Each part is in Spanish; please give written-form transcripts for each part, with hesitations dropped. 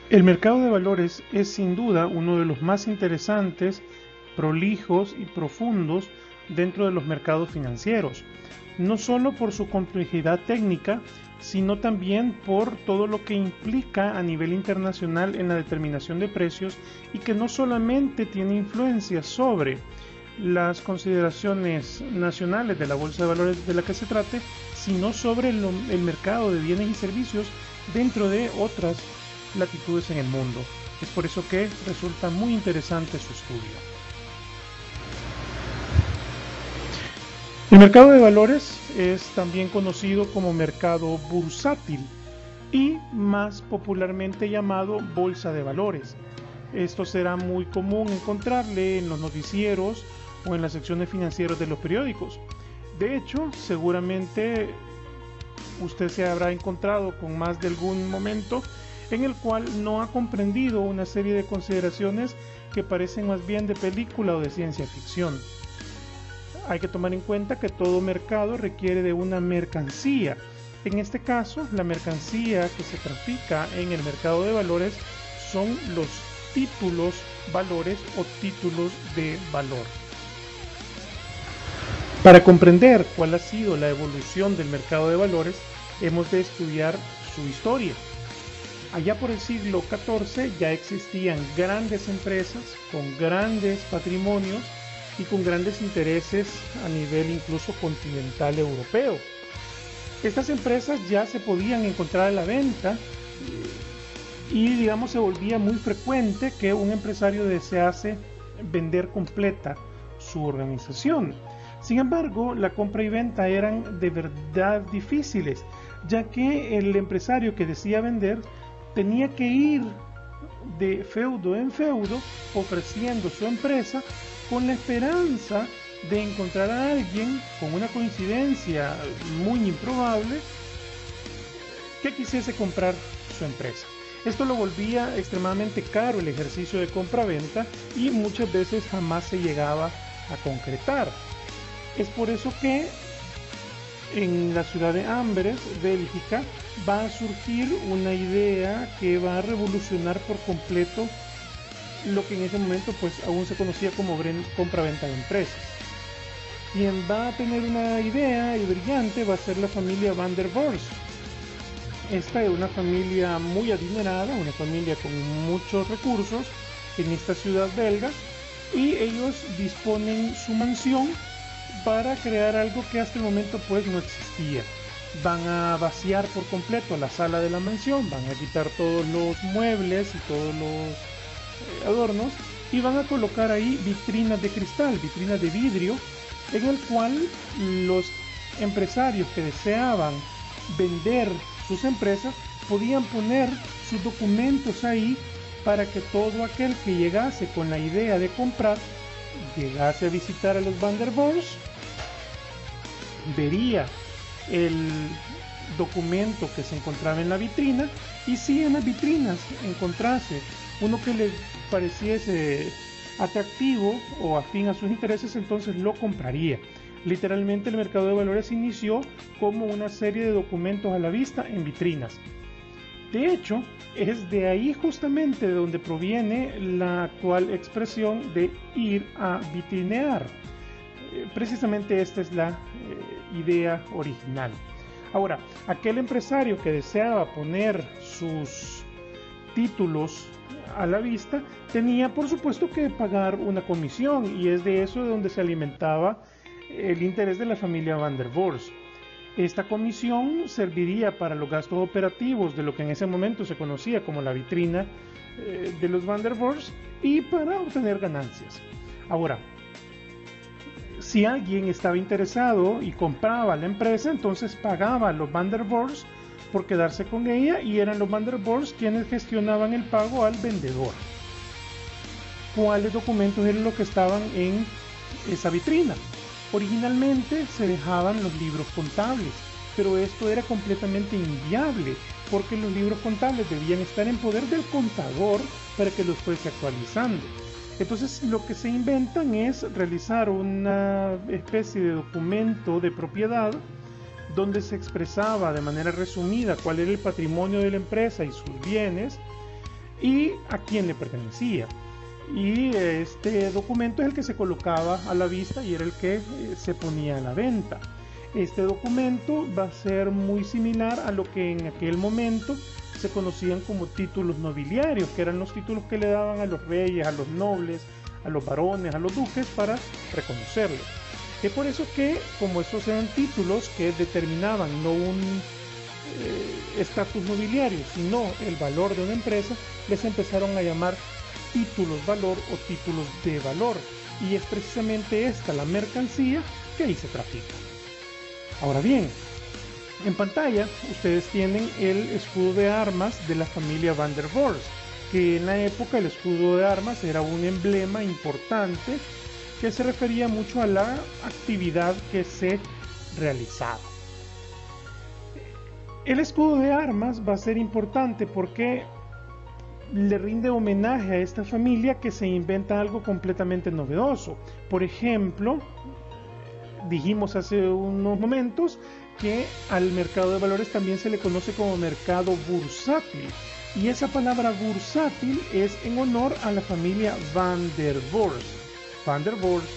El mercado de valores es sin duda uno de los más interesantes, prolijos y profundos dentro de los mercados financieros, no solo por su complejidad técnica, sino también por todo lo que implica a nivel internacional en la determinación de precios y que no solamente tiene influencia sobre las consideraciones nacionales de la bolsa de valores de la que se trate, sino sobre el mercado de bienes y servicios dentro de otras latitudes en el mundo. Es por eso que resulta muy interesante su estudio. El mercado de valores es también conocido como mercado bursátil y más popularmente llamado bolsa de valores. Esto será muy común encontrarle en los noticieros o en las secciones financieras de los periódicos. De hecho, seguramente usted se habrá encontrado con más de algún momento en el cual no ha comprendido una serie de consideraciones que parecen más bien de película o de ciencia ficción. Hay que tomar en cuenta que todo mercado requiere de una mercancía. En este caso, la mercancía que se trafica en el mercado de valores son los títulos valores o títulos de valor. Para comprender cuál ha sido la evolución del mercado de valores, hemos de estudiar su historia. Allá por el siglo XIV ya existían grandes empresas con grandes patrimonios y con grandes intereses a nivel incluso continental europeo. Estas empresas ya se podían encontrar a la venta y digamos se volvía muy frecuente que un empresario desease vender completa su organización. Sin embargo, la compra y venta eran de verdad difíciles, ya que el empresario que decía vender tenía que ir de feudo en feudo ofreciendo su empresa con la esperanza de encontrar a alguien con una coincidencia muy improbable que quisiese comprar su empresa. Esto lo volvía extremadamente caro el ejercicio de compra-venta y muchas veces jamás se llegaba a concretar. Es por eso que en la ciudad de Amberes, Bélgica, va a surgir una idea que va a revolucionar por completo lo que en ese momento pues aún se conocía como compra-venta de empresas. Quien va a tener una idea y brillante va a ser la familia Van der Bors. Esta es una familia muy adinerada, una familia con muchos recursos en esta ciudad belga, y ellos disponen su mansión para crear algo que hasta el momento pues no existía. Van a vaciar por completo la sala de la mansión, van a quitar todos los muebles y todos los adornos y van a colocar ahí vitrinas de cristal, vitrinas de vidrio, en el cual los empresarios que deseaban vender sus empresas podían poner sus documentos ahí para que todo aquel que llegase con la idea de comprar, llegase a visitar a los Van der Bors, vería el documento que se encontraba en la vitrina y si en las vitrinas encontrase uno que le pareciese atractivo o afín a sus intereses, entonces lo compraría. Literalmente el mercado de valores inició como una serie de documentos a la vista en vitrinas. De hecho, es de ahí justamente de donde proviene la actual expresión de ir a vitrinear. Precisamente esta es la idea original. Ahora, aquel empresario que deseaba poner sus títulos a la vista tenía por supuesto que pagar una comisión, y es de eso de donde se alimentaba el interés de la familia Van der Bors. Esta comisión serviría para los gastos operativos de lo que en ese momento se conocía como la vitrina de los Van der Bors y para obtener ganancias. Ahora, si alguien estaba interesado y compraba la empresa, entonces pagaba a los Van der Bors por quedarse con ella y eran los Van der Bors quienes gestionaban el pago al vendedor. ¿Cuáles documentos eran los que estaban en esa vitrina? Originalmente se dejaban los libros contables, pero esto era completamente inviable porque los libros contables debían estar en poder del contador para que los fuese actualizando. Entonces lo que se inventan es realizar una especie de documento de propiedad donde se expresaba de manera resumida cuál era el patrimonio de la empresa y sus bienes, y a quién le pertenecía. Y este documento es el que se colocaba a la vista y era el que se ponía a la venta. Este documento va a ser muy similar a lo que en aquel momento se conocían como títulos nobiliarios, que eran los títulos que le daban a los reyes, a los nobles, a los varones, a los duques para reconocerlos. Es por eso que, como estos eran títulos que determinaban no un estatus nobiliario, sino el valor de una empresa, les empezaron a llamar títulos valor o títulos de valor. Y es precisamente esta la mercancía que ahí se trafica. Ahora bien, en pantalla ustedes tienen el escudo de armas de la familia Van der Boers, que en la época el escudo de armas era un emblema importante que se refería mucho a la actividad que se realizaba. El escudo de armas va a ser importante porque le rinde homenaje a esta familia que se inventa algo completamente novedoso. Por ejemplo, dijimos hace unos momentos que al mercado de valores también se le conoce como mercado bursátil, y esa palabra bursátil es en honor a la familia Van der Boers. Van der Boers,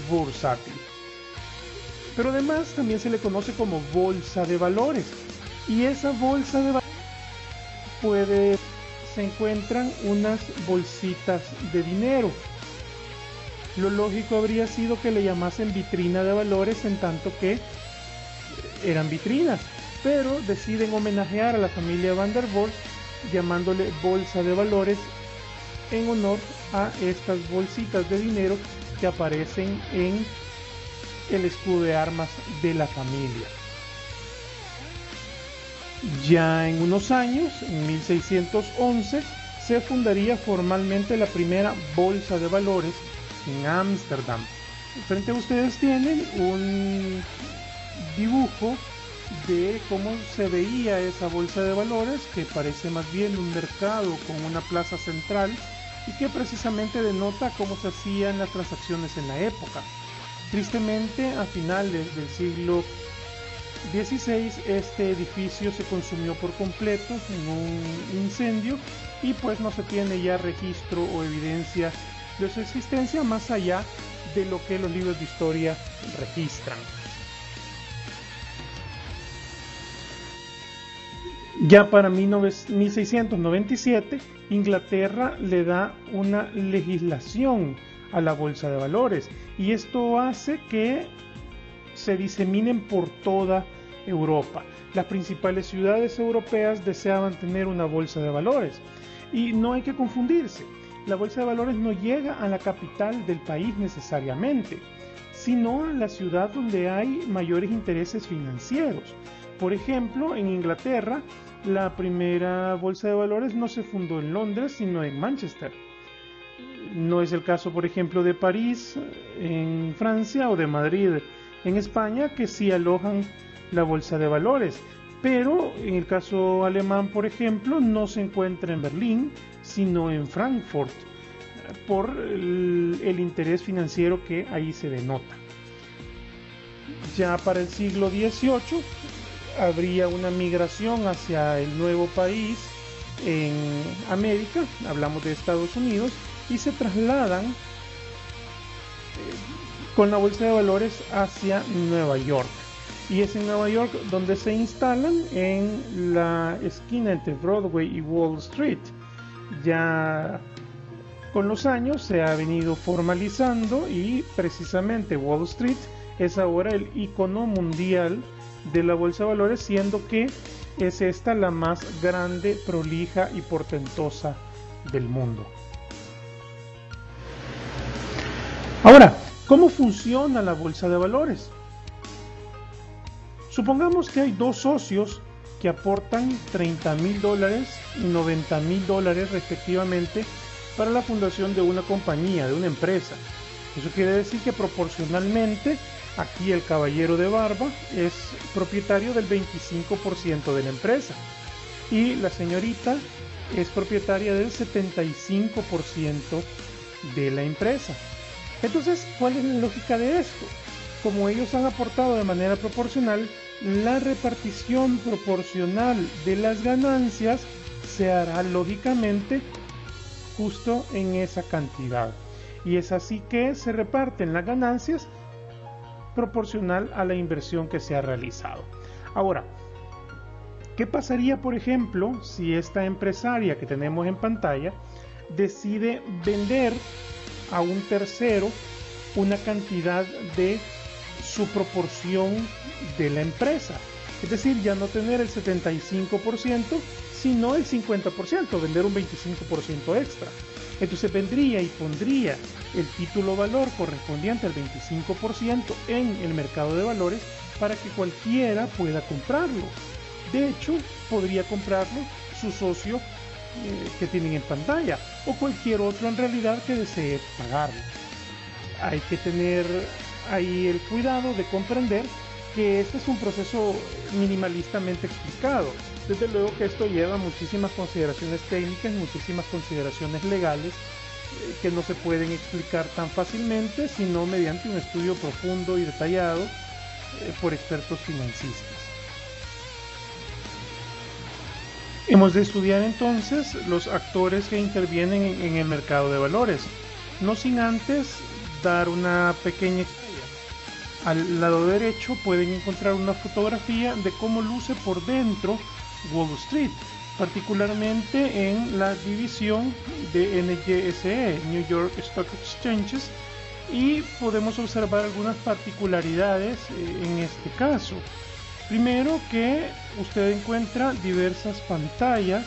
bursátil. Pero además también se le conoce como bolsa de valores, y esa bolsa de valores se encuentran unas bolsitas de dinero. Lo lógico habría sido que le llamasen vitrina de valores, en tanto que eran vitrinas, pero deciden homenajear a la familia Van der Boers llamándole bolsa de valores en honor a estas bolsitas de dinero que aparecen en el escudo de armas de la familia. Ya en unos años, en 1611, se fundaría formalmente la primera bolsa de valores en Ámsterdam. Frente a ustedes tienen un dibujo de cómo se veía esa bolsa de valores, que parece más bien un mercado con una plaza central y que precisamente denota cómo se hacían las transacciones en la época. Tristemente, a finales del siglo XVI, este edificio se consumió por completo en un incendio y pues no se tiene ya registro o evidencia de su existencia más allá de lo que los libros de historia registran. Ya para 1697, Inglaterra le da una legislación a la bolsa de valores, y esto hace que se diseminen por toda Europa. Las principales ciudades europeas deseaban tener una bolsa de valores, y no hay que confundirse. La bolsa de valores no llega a la capital del país necesariamente, sino a la ciudad donde hay mayores intereses financieros. Por ejemplo, en Inglaterra, la primera bolsa de valores no se fundó en Londres, sino en Manchester. No es el caso, por ejemplo, de París, en Francia, o de Madrid, en España, que sí alojan la bolsa de valores. Pero en el caso alemán, por ejemplo, no se encuentra en Berlín, sino en Frankfurt, por el interés financiero que ahí se denota. Ya para el siglo XVIII habría una migración hacia el nuevo país en América, hablamos de Estados Unidos, y se trasladan con la bolsa de valores hacia Nueva York. Y es en Nueva York donde se instalan en la esquina entre Broadway y Wall Street. Ya con los años se ha venido formalizando, y precisamente Wall Street es ahora el icono mundial de la bolsa de valores, siendo que es esta la más grande, prolija y portentosa del mundo. Ahora, ¿cómo funciona la bolsa de valores? Supongamos que hay dos socios que aportan $30,000 y $90,000 respectivamente para la fundación de una compañía, de una empresa. Eso quiere decir que proporcionalmente aquí el caballero de barba es propietario del 25% de la empresa y la señorita es propietaria del 75% de la empresa. Entonces, ¿cuál es la lógica de esto? Como ellos han aportado de manera proporcional, la repartición proporcional de las ganancias se hará lógicamente justo en esa cantidad. Y es así que se reparten las ganancias proporcional a la inversión que se ha realizado. Ahora, ¿qué pasaría, por ejemplo, si esta empresaria que tenemos en pantalla decide vender a un tercero una cantidad de su proporción de la empresa? Es decir, ya no tener el 75%, sino el 50%, vender un 25% extra. Entonces vendría y pondría el título valor correspondiente al 25% en el mercado de valores para que cualquiera pueda comprarlo. De hecho, podría comprarlo su socio que tienen en pantalla o cualquier otro en realidad que desee pagarlo. Hay que tener ahí el cuidado de comprender que este es un proceso minimalistamente explicado. Desde luego que esto lleva muchísimas consideraciones técnicas, muchísimas consideraciones legales que no se pueden explicar tan fácilmente, sino mediante un estudio profundo y detallado por expertos financistas. Hemos de estudiar entonces los actores que intervienen en el mercado de valores, no sin antes dar una pequeña historia. Al lado derecho pueden encontrar una fotografía de cómo luce por dentro Wall Street, particularmente en la división de NYSE, New York Stock Exchanges, y podemos observar algunas particularidades en este caso. Primero, que usted encuentra diversas pantallas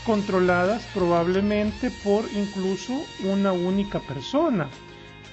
controladas probablemente por incluso una única persona.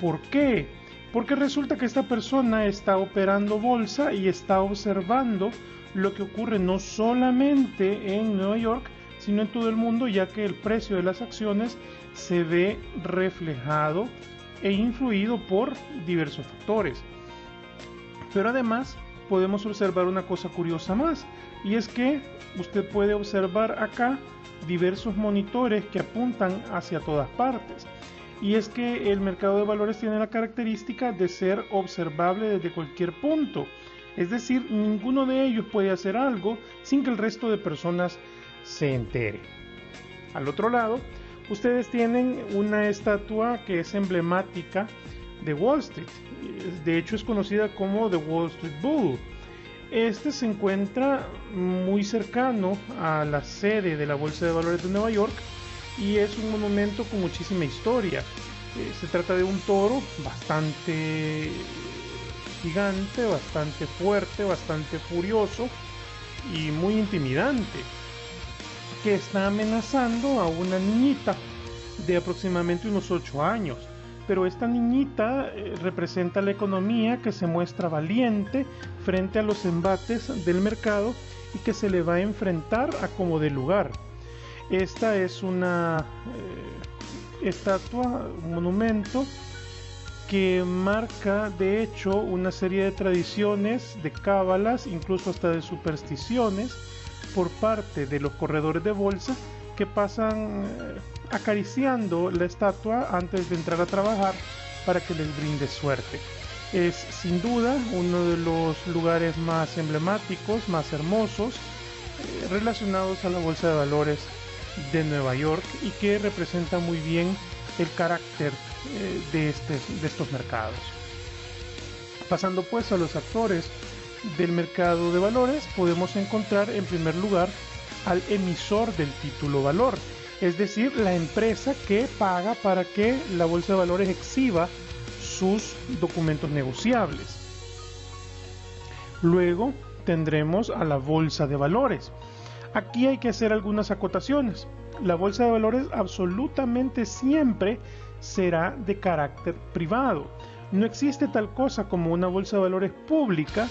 ¿Por qué? Porque resulta que esta persona está operando bolsa y está observando lo que ocurre no solamente en Nueva York, sino en todo el mundo, ya que el precio de las acciones se ve reflejado e influido por diversos factores. Pero además podemos observar una cosa curiosa más, y es que usted puede observar acá diversos monitores que apuntan hacia todas partes. Y es que el mercado de valores tiene la característica de ser observable desde cualquier punto. Es decir, ninguno de ellos puede hacer algo sin que el resto de personas se entere. Al otro lado, ustedes tienen una estatua que es emblemática de Wall Street. De hecho, es conocida como The Wall Street Bull. Este se encuentra muy cercano a la sede de la Bolsa de Valores de Nueva York y es un monumento con muchísima historia. Se trata de un toro bastante gigante, bastante fuerte, bastante furioso y muy intimidante, que está amenazando a una niñita de aproximadamente unos 8 años. Pero esta niñita representa la economía que se muestra valiente frente a los embates del mercado y que se le va a enfrentar a como de lugar. Esta es una estatua, un monumento que marca de hecho una serie de tradiciones, de cábalas, incluso hasta de supersticiones por parte de los corredores de bolsa que pasan acariciando la estatua antes de entrar a trabajar para que les brinde suerte. Es sin duda uno de los lugares más emblemáticos, más hermosos relacionados a la Bolsa de Valores de Nueva York y que representa muy bien el carácter de estos mercados. Pasando pues a los actores del mercado de valores, podemos encontrar en primer lugar al emisor del título valor, es decir, la empresa que paga para que la Bolsa de Valores exhiba sus documentos negociables. Luego tendremos a la Bolsa de Valores. Aquí hay que hacer algunas acotaciones. La Bolsa de Valores absolutamente siempre será de carácter privado. No existe tal cosa como una Bolsa de Valores pública,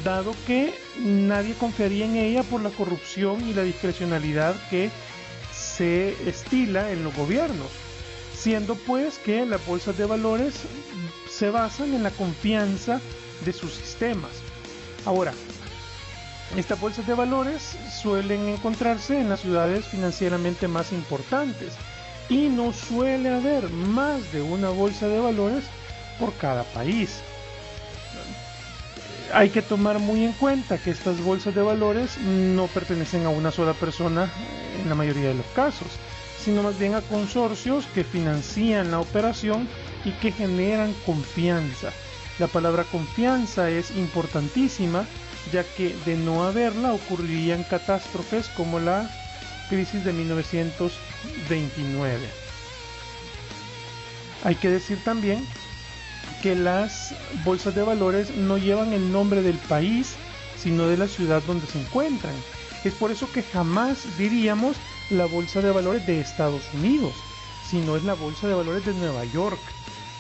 dado que nadie confiaría en ella por la corrupción y la discrecionalidad que se estila en los gobiernos, siendo pues que las bolsas de valores se basan en la confianza de sus sistemas. Ahora, estas bolsas de valores suelen encontrarse en las ciudades financieramente más importantes y no suele haber más de una bolsa de valores por cada país. Hay que tomar muy en cuenta que estas bolsas de valores no pertenecen a una sola persona en la mayoría de los casos, sino más bien a consorcios que financian la operación y que generan confianza. La palabra confianza es importantísima, ya que de no haberla ocurrirían catástrofes como la crisis de 1929. Hay que decir también que las bolsas de valores no llevan el nombre del país, sino de la ciudad donde se encuentran. Es por eso que jamás diríamos la bolsa de valores de Estados Unidos, sino es la bolsa de valores de Nueva York,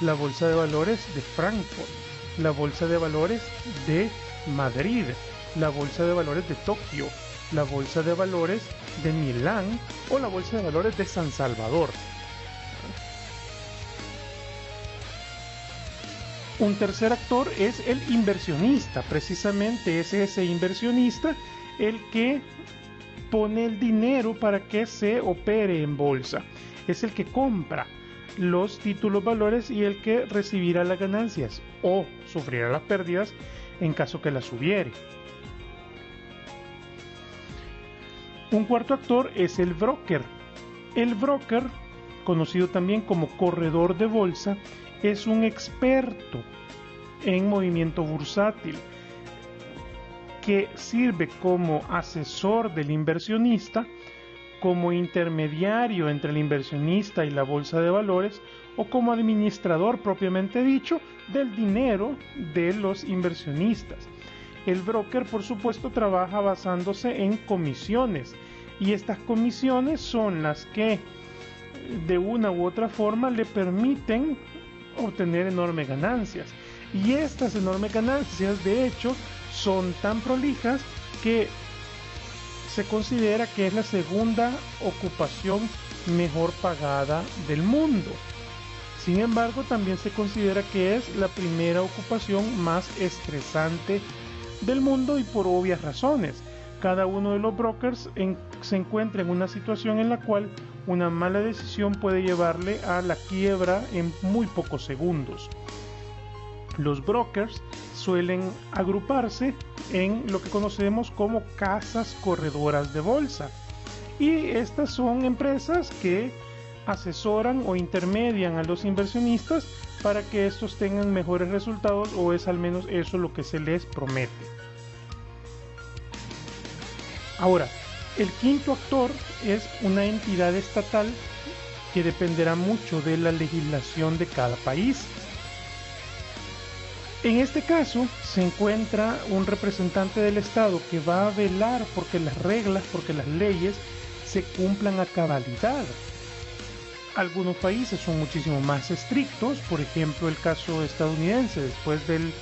la bolsa de valores de Frankfurt, la bolsa de valores de Madrid, la bolsa de valores de Tokio, la bolsa de valores de Milán o la bolsa de valores de San Salvador. Un tercer actor es el inversionista. Precisamente es ese inversionista el que pone el dinero para que se opere en bolsa. Es el que compra los títulos valores y el que recibirá las ganancias o sufrirá las pérdidas en caso que las hubiere. Un cuarto actor es el broker. El broker, conocido también como corredor de bolsa, es un experto en movimiento bursátil que sirve como asesor del inversionista, como intermediario entre el inversionista y la bolsa de valores o como administrador propiamente dicho del dinero de los inversionistas. El broker, por supuesto, trabaja basándose en comisiones y estas comisiones son las que de una u otra forma le permiten obtener enormes ganancias. Y estas enormes ganancias, de hecho, son tan prolijas que se considera que es la segunda ocupación mejor pagada del mundo. Sin embargo, también se considera que es la primera ocupación más estresante del mundo y por obvias razones. Cada uno de los brokers se encuentra en una situación en la cual una mala decisión puede llevarle a la quiebra en muy pocos segundos. Los brokers suelen agruparse en lo que conocemos como casas corredoras de bolsa. Y estas son empresas que asesoran o intermedian a los inversionistas para que estos tengan mejores resultados, o es al menos eso lo que se les promete. Ahora, el quinto actor es una entidad estatal que dependerá mucho de la legislación de cada país. En este caso se encuentra un representante del Estado que va a velar porque las reglas, porque las leyes se cumplan a cabalidad. Algunos países son muchísimo más estrictos, por ejemplo el caso estadounidense después del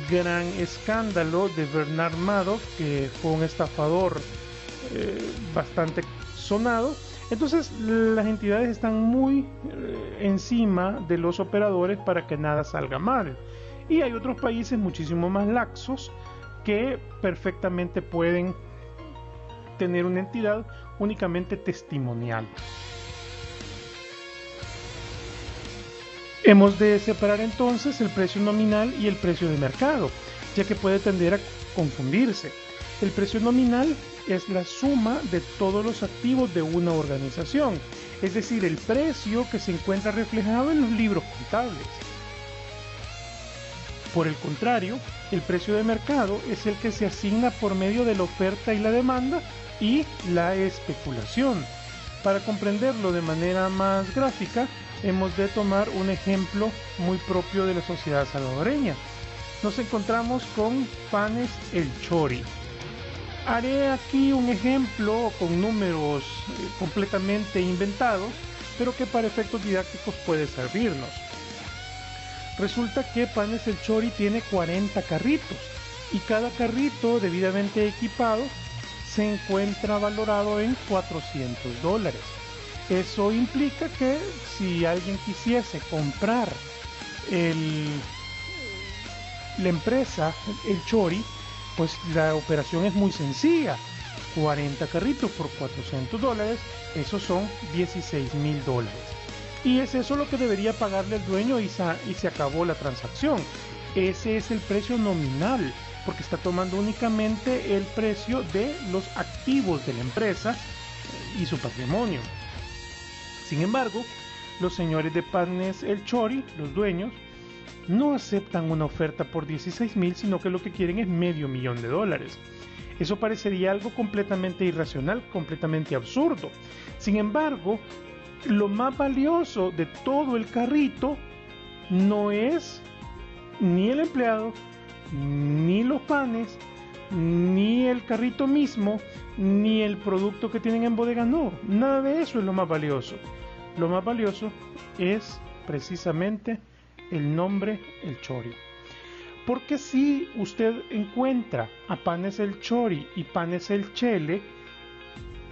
gran escándalo de Bernard Madoff, que fue un estafador bastante sonado. Entonces las entidades están muy encima de los operadores para que nada salga mal. Y hay otros países muchísimo más laxos que perfectamente pueden tener una entidad únicamente testimonial. Hemos de separar entonces el precio nominal y el precio de mercado, ya que puede tender a confundirse. El precio nominal es la suma de todos los activos de una organización, es decir, el precio que se encuentra reflejado en los libros contables. Por el contrario, el precio de mercado es el que se asigna por medio de la oferta y la demanda y la especulación. Para comprenderlo de manera más gráfica, hemos de tomar un ejemplo muy propio de la sociedad salvadoreña. Nos encontramos con Panes El Chori. Haré aquí un ejemplo con números completamente inventados, pero que para efectos didácticos puede servirnos. Resulta que Panes El Chori tiene 40 carritos y cada carrito debidamente equipado se encuentra valorado en $400. Eso implica que si alguien quisiese comprar la empresa El Chori, pues la operación es muy sencilla. 40 carritos por $400, esos son $16,000. Y es eso lo que debería pagarle el dueño y se acabó la transacción. Ese es el precio nominal, porque está tomando únicamente el precio de los activos de la empresa y su patrimonio. Sin embargo, los señores de Panes El Chori, los dueños, no aceptan una oferta por 16.000, sino que lo que quieren es $500.000. Eso parecería algo completamente irracional, completamente absurdo. Sin embargo, lo más valioso de todo el carrito no es ni el empleado, ni los panes, ni el carrito mismo, ni el producto que tienen en bodega. No, nada de eso es lo más valioso. Lo más valioso es precisamente el nombre El Chori. Porque si usted encuentra a Panes El Chori y Panes El Chele,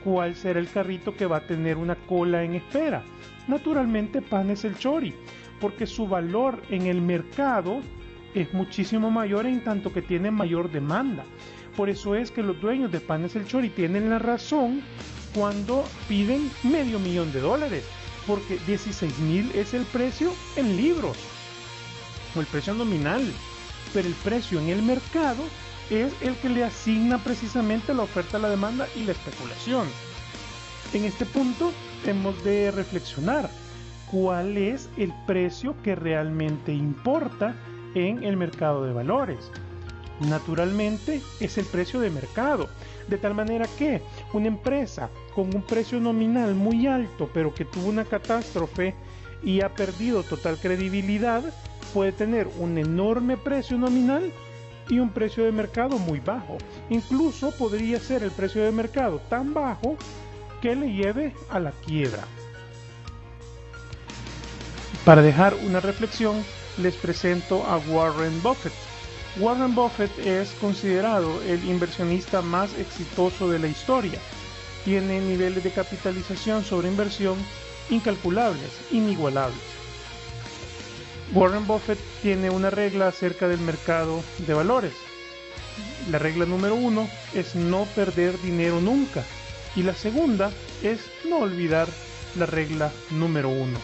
¿cuál será el carrito que va a tener una cola en espera? Naturalmente Panes El Chori, porque su valor en el mercado es muchísimo mayor en tanto que tiene mayor demanda. Por eso es que los dueños de Panes El Chori tienen la razón cuando piden $500.000, porque 16.000 es el precio en libros, o el precio nominal, pero el precio en el mercado es el que le asigna precisamente la oferta, la demanda y la especulación. En este punto hemos de reflexionar cuál es el precio que realmente importa en el mercado de valores. Naturalmente es el precio de mercado, de tal manera que una empresa con un precio nominal muy alto, pero que tuvo una catástrofe y ha perdido total credibilidad, puede tener un enorme precio nominal y un precio de mercado muy bajo. Incluso podría ser el precio de mercado tan bajo que le lleve a la quiebra. Para dejar una reflexión, les presento a Warren Buffett. Warren Buffett es considerado el inversionista más exitoso de la historia. Tiene niveles de capitalización sobre inversión incalculables, inigualables. Warren Buffett tiene una regla acerca del mercado de valores. La regla número 1 es no perder dinero nunca. Y la segunda es no olvidar la regla número 1.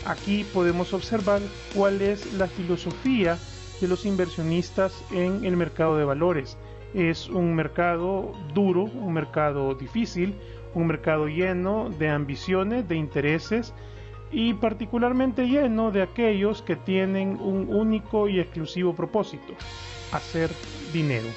Aquí podemos observar cuál es la filosofía de los inversionistas en el mercado de valores. Es un mercado duro, un mercado difícil, un mercado lleno de ambiciones, de intereses y particularmente lleno de aquellos que tienen un único y exclusivo propósito: hacer dinero.